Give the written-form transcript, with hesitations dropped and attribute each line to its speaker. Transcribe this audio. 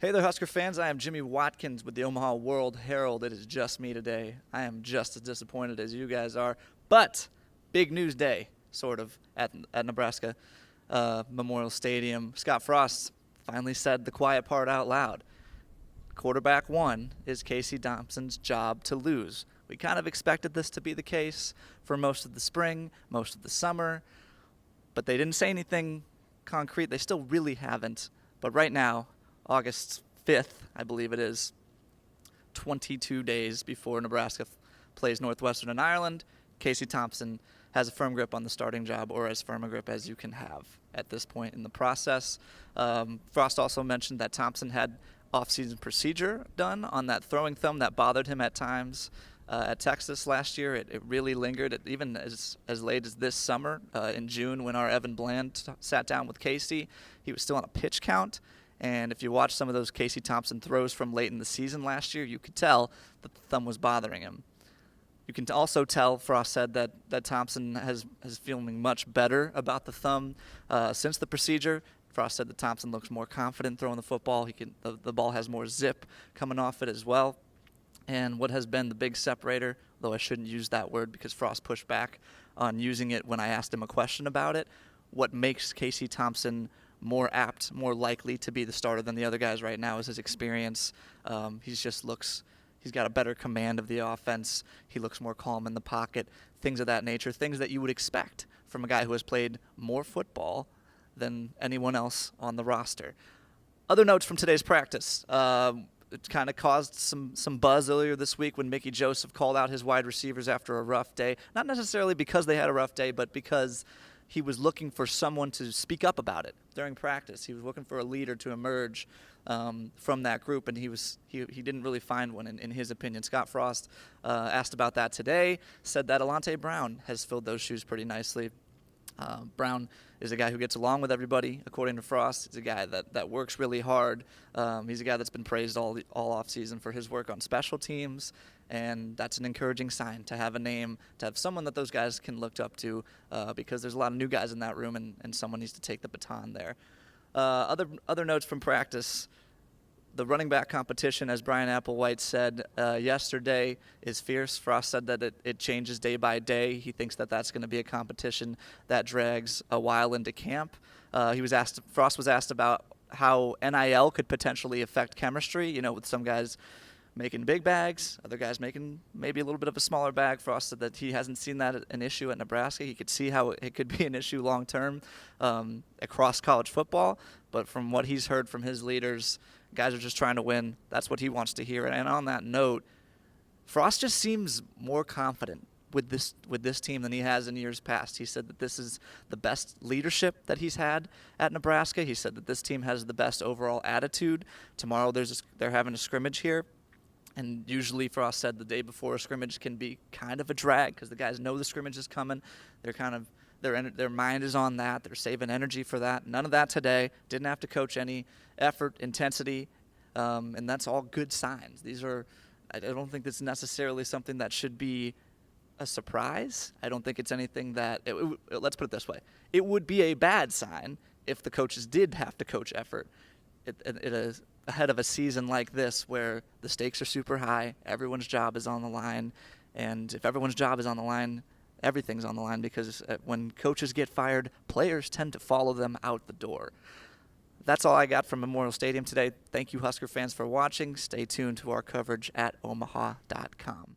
Speaker 1: Hey there, Husker fans. I am Jimmy Watkins with the Omaha World-Herald. It is just me today. I am just as disappointed as you guys are, but big news day, sort of, at Nebraska Memorial Stadium. Scott Frost finally said the quiet part out loud. Quarterback one is Casey Thompson's job to lose. We kind of expected this to be the case for most of the spring, most of the summer, but they didn't say anything concrete. They still really haven't. But right now, August 5th, I believe it is, 22 days before Nebraska plays Northwestern in Ireland, Casey Thompson has a firm grip on the starting job, or as firm a grip as you can have at this point in the process. Frost also mentioned that Thompson had off-season procedure done on that throwing thumb that bothered him at times at Texas last year. It really lingered, even as late as this summer in June when our Evan Bland sat down with Casey. He was still on a pitch count. And if you watch some of those Casey Thompson throws from late in the season last year, you could tell that the thumb was bothering him. You can also tell, Frost said, that Thompson is feeling much better about the thumb since the procedure. Frost said that Thompson looks more confident throwing the football. The ball has more zip coming off it as well. And what has been the big separator, though I shouldn't use that word because Frost pushed back on using it when I asked him a question about it, what makes Casey Thompson more apt, more likely to be the starter than the other guys right now is his experience. He's got a better command of the offense. He looks more calm in the pocket, things of that nature, things that you would expect from a guy who has played more football than anyone else on the roster. Other notes from today's practice. It kind of caused some buzz earlier this week when Mickey Joseph called out his wide receivers after a rough day. Not necessarily because they had a rough day, but because he was looking for someone to speak up about it during practice. He was looking for a leader to emerge from that group, and he didn't really find one in his opinion. Scott Frost asked about that today, said that Alante Brown has filled those shoes pretty nicely. Brown is a guy who gets along with everybody, according to Frost. He's a guy that works really hard. He's a guy that's been praised all offseason for his work on special teams, and that's an encouraging sign to have a name, to have someone that those guys can look up to, because there's a lot of new guys in that room, and someone needs to take the baton there. Other notes from practice. The running back competition, as Brian Applewhite said yesterday, is fierce. Frost said that it changes day by day. He thinks that that's going to be a competition that drags a while into camp. Frost was asked about how NIL could potentially affect chemistry, with some guys making big bags, other guys making maybe a little bit of a smaller bag. Frost said that he hasn't seen that an issue at Nebraska. He could see how it could be an issue long term across college football. But from what he's heard from his leaders, guys are just trying to win. That's what he wants to hear. And on that note, Frost just seems more confident with this team than he has in years past. He said that this is the best leadership that he's had at Nebraska. He said that this team has the best overall attitude. Tomorrow they're having a scrimmage here. And usually Frost said the day before a scrimmage can be kind of a drag because the guys know the scrimmage is coming. Their mind is on that. They're saving energy for that. None of that today. Didn't have to coach any effort, intensity, and that's all good signs. I don't think that's necessarily something that should be a surprise. I don't think it's anything that let's put it this way. It would be a bad sign if the coaches did have to coach effort. It is ahead of a season like this where the stakes are super high, everyone's job is on the line, and if everyone's job is on the line, everything's on the line because when coaches get fired, players tend to follow them out the door. That's all I got from Memorial Stadium today. Thank you, Husker fans, for watching. Stay tuned to our coverage at omaha.com.